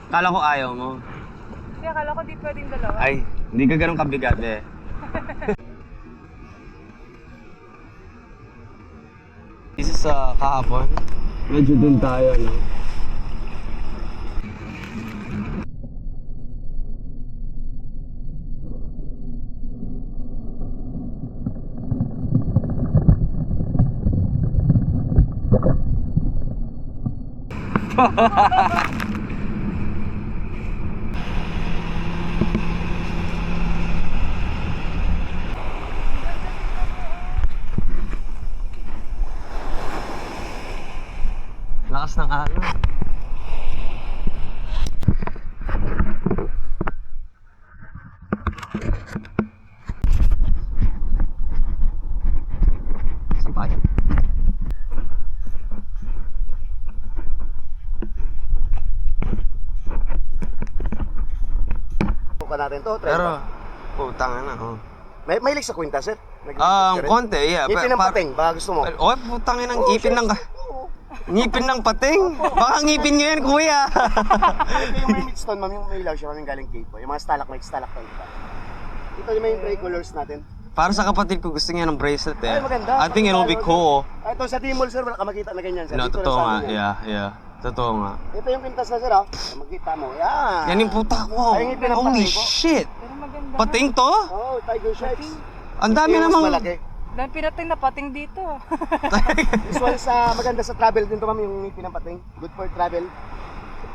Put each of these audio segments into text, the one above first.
Kala ko ayaw mo. Hindi, akala ko di pwedeng dalawa. Ay, hindi ka ganun kabigat eh. Isa sa kahapon. Medyo dun tayo, no? Lakas ng alon. Sampayan. Buka natin to, try Pero, mo. putang na, oh. May lik sa kwinta, sir? Konti, yeah. Ipin ng pating, baka gusto mo. Oh, putang ng ipin ng... Ngipin ng pating? Baka ngipin ngayon, kuya. Ito yung may midstone, ma'am, yung may ilaw siya kaming galing Cape. Yung mga stalagmite pa. Ito yung may tricolors natin. Para sa kapatid ko, gusto niya ng bracelet eh. Ay, maganda. I think it'll be cool. Ito sa Timol, sir, wala ka makita na ganyan, sir. No, Dito totoo lang sa nga. amin yan. Yeah. Totoo nga. Ito yung pintas na, sir, ha? Makita mo. Yan. Yan yung puta ko. Ay, ngipin ng Holy pating ko. shit! Pero maganda. Pating to? Oh, tiger stripes. Ang dami Ito yung mas namang... malaki. Dahil pinating na pating dito. This one sa maganda sa travel din to, ma'am, yung ngipin ng pating. Good for travel.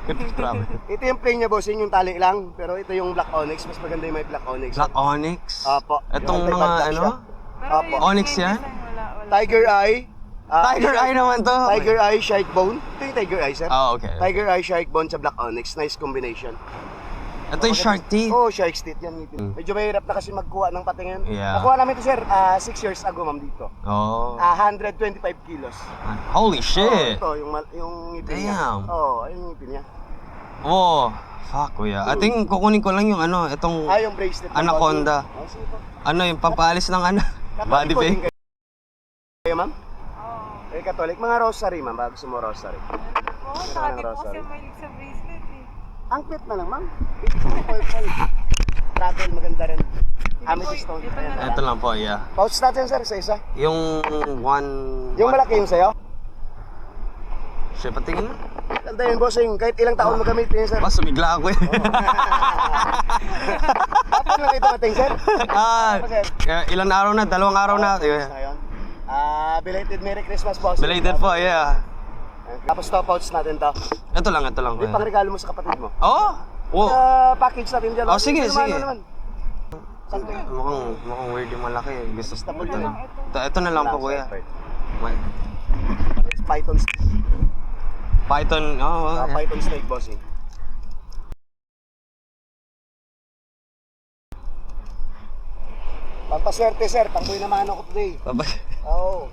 Good for travel. Ito yung plain niya, bossing, yung tali lang. Pero ito yung black onyx. Mas maganda yung may black onyx. Black Onyx? Apo. Itong Yung mga anti-bad ano? siya. Pero Opo. yung Onyx may yan? design, wala. Tiger eye. Tiger Eye naman to. Tiger eye, shark bone. Ito yung tiger eye, sir. Oh, okay. Tiger eye, shark bone sa black onyx. Nice combination. Ito yung shark teeth. Oh, shark's teeth yan. Ngipin. Medyo mahirap na kasi magkuha ng pating yan. Yeah. Nakuha namin ito, sir, 6 years ago, ma'am, dito. Oh. 125 kilos. Holy shit! Ito, yung ngipin niya. Damn. Oh, yung ngipin niya. Oh, fuck kuya. I think kukunin ko lang yung ano, itong Yung bracelet. ng Anaconda. body. Oh, sige po. ano yung pampalis ng ano, body Katoliko din paint. kayo, ma'am? Oo. Eh, Catholic. Mga rosary, ma'am. Bago mo rosary. Oo, saka di po Rosary. siya mahilig sa bracelet eh. Ang cute na lang, ma'am. Ito yung purple. Travel, maganda rin. Amethyst stone. Ito na Ayan. lang. Ito lang po, yeah. Pouch natin, sir, sa isa. Yung one... Yung malaki yung sa'yo. Shit, patingin na. Tanda yun, bossing. Kahit ilang taon mo gamitin, sir. Mas sumigla ako eh. Kapag lang ito mating, sir. Ilan araw na? 2 araw na. Ayos na yun. Belated Merry Christmas, boss. Belated po, yeah. Tapos to, pouch natin to. Ito lang May kuya. pangregalo mo sa kapatid mo. Oh! Oh! Package natin dyan. Oh, sige, Ano sige. naman? Sakto yun. Mukhang weird yung malaki. Gusto Stable ito. to. Ito na lang po kuya. It's Python, Python, oh, yeah. Python snake, bossing. Pampaswerte, sir. Tangkoy naman ako today. Oo.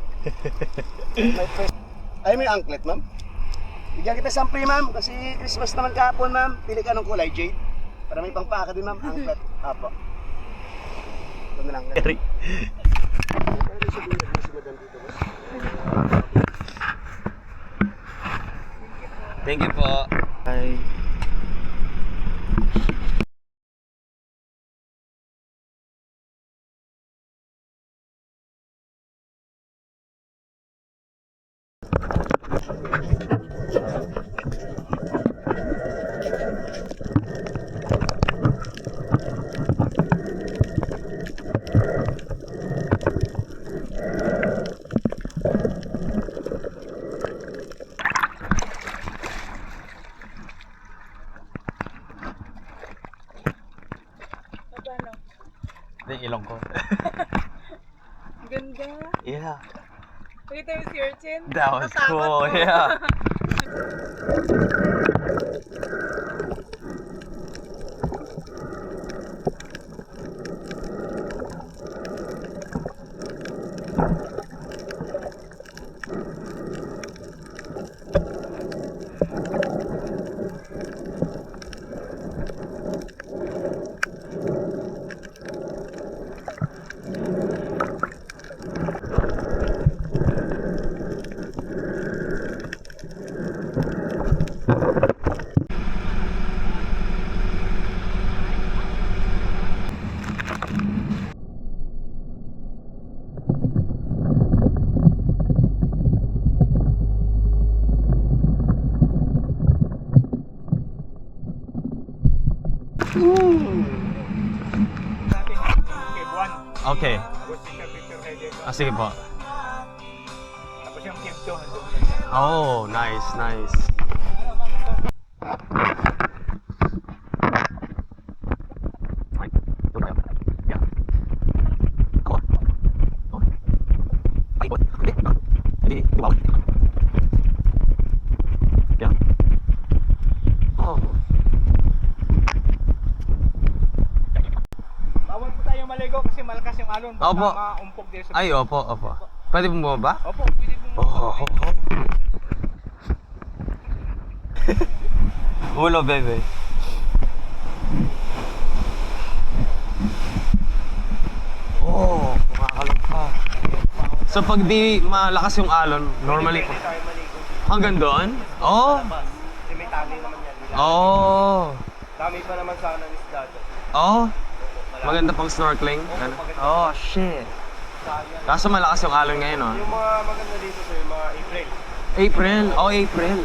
May anklet, ma'am. Bigyan kita sampri, ma'am. Kasi Christmas naman kahapon, ma'am. Pili ka ng kulay, jade. Para may pangpaka din, ma'am. Anklet. Apo. Ito na lang. Eric. Thank you po. Bye. Paano? Ito yung ilong ko. Ganda. Yeah. Pakita yung si Urchin. That was Natakot cool, mo. yeah. Natin, Cave 1. Okay. Tapos picture kayo dito. Ah, sige po. Tapos yung Cave 2. andun. Oh, nice, nice. Bawal po tayo maligo kasi malakas yung alon. Baka Opo. maumpog din sa... Ay, opo, opo. Pwede mo ba? Opo, pwede po Oh. Ulo, bebe. Oh, kumakalog pa. So pag di malakas yung alon, normally Pwede tayo maligo. hanggang doon? Oh. Kasi may tali naman yan. Oh. Dami pa naman sana ng isda doon. Oh. Maganda pang snorkeling. Ano? Oh, shit. Sayang. Kaso malakas yung alon ngayon, oh. Yung mga maganda dito sir, yung mga April. April. Oh, April.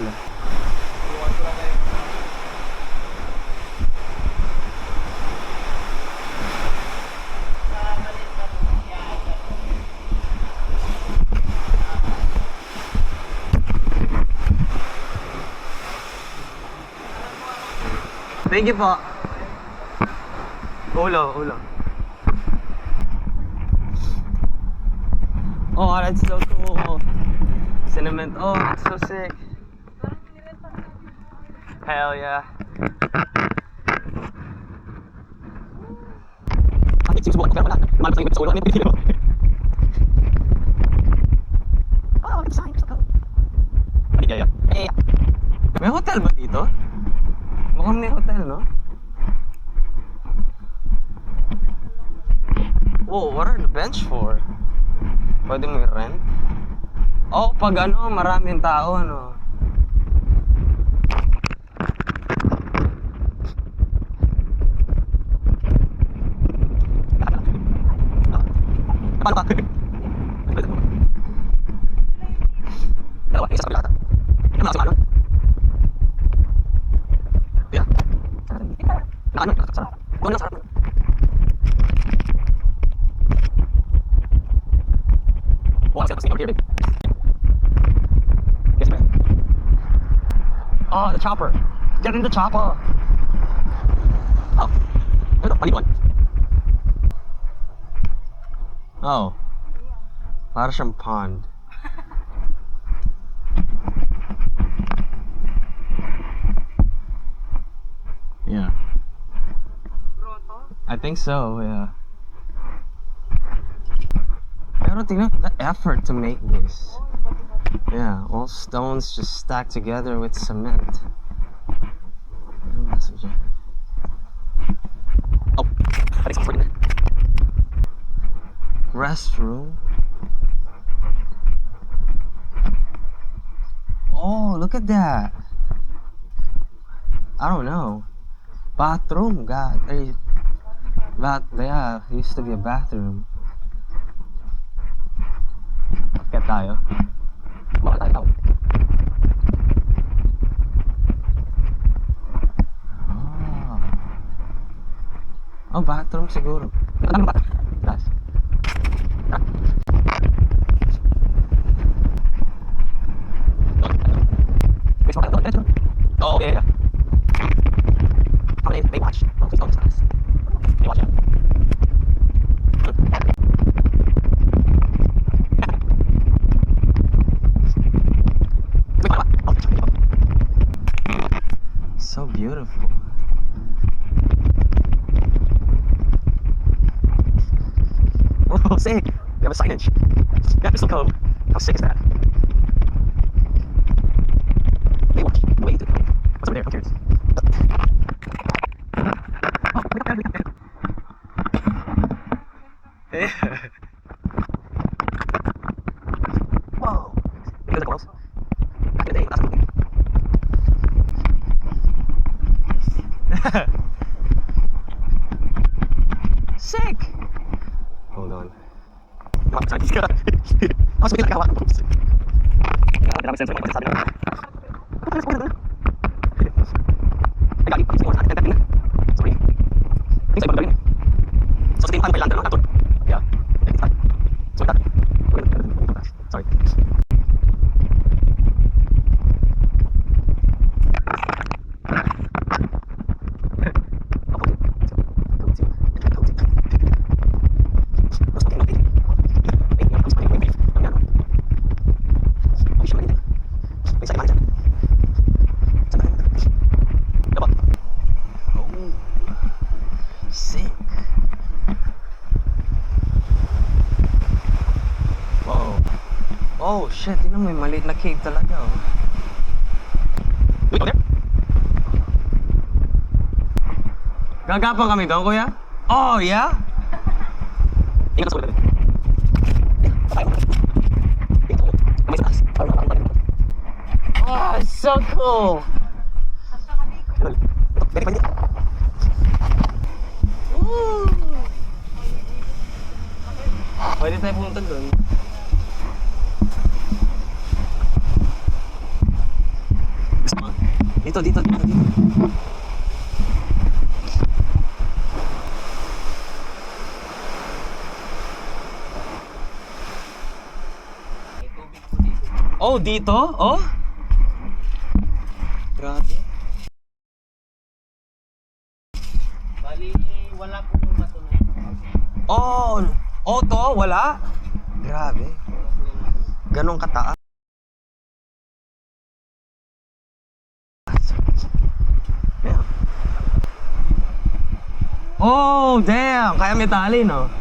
Iwan ko lang kayo. Thank you po. Ulo, ulo. Oh, that's so cool. Cinnamon. Oh, that's so sick. Hell yeah. May hotel ba dito? Mukhang may hotel, no? Whoa, what are the bench for? Pwede mo i-rent? Oh, pag ano, maraming tao, ano? Paano ka? Dalawa, isa sa pilata. Ano mga sumalon? Yeah. Ano? Sarap. Doon lang sarap. Oh, I'm still here, babe. Yes, man. Oh, the chopper. Get in the chopper. Oh. Ito, paliguan. Oh. Para siyang pond. Yeah. Grotto. I think so, yeah. Pero tingnan, the effort to make this. Yeah, all stones just stacked together with cement. Oh, I think someone's working there. Restroom. Oh, look at that. I don't know. Bathroom, God. Yeah, it used to be a bathroom. Akyat tayo. Baka tayo. Oh, bathroom siguro. Ano ba? Guys. Oh, okay, yeah. How many they watch? Oh, please don't stop this. They watch it. So beautiful. Oh, sick. We have a signage. Yeah, Crystal Cove. How sick is that? They watch. Wait. What's over there? I'm curious. Oh, we got there. Yeah. Whoa. Look at the girls. Back in the day, that's cool. Sick! Hold on. Mas may nagawa ko. Grabe sense mo sabi na. Ay, galing pa sa oras natin. Sorry. shit, tingnan mo, may maliit na cave talaga, oh. Wait, okay. Gagapang kami doon, kuya? Oh, yeah? Ingat sa ulit. Oh, it's so cool! Woo! Pwede tayo pumunta doon. Dito. Oh, dito? Oh? Grabe. Bali, wala po yung bato na yun. Oh, to? Wala? Grabe. Ganong kataas. Yeah. Oh, damn! Kaya may tali, no?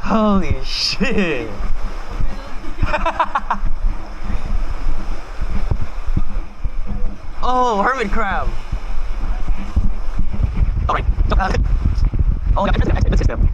Holy shit! Oh, hermit crab! Okay, oh, yeah, that's system.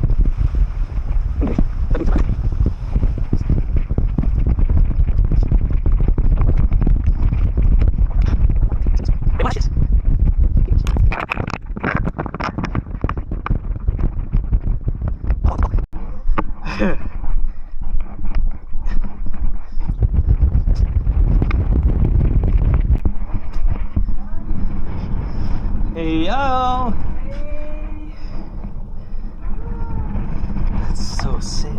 Hey yo! That's so sick.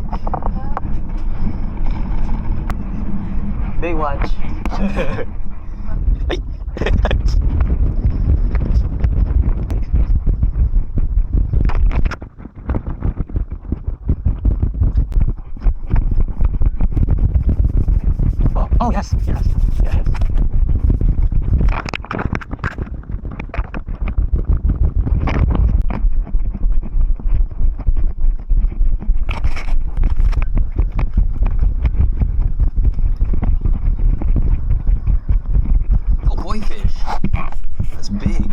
Baywatch. Ay. Oh yes. Koi fish. That's big.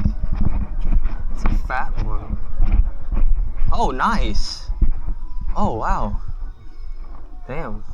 It's a fat one. Oh, nice. Oh, wow. Damn.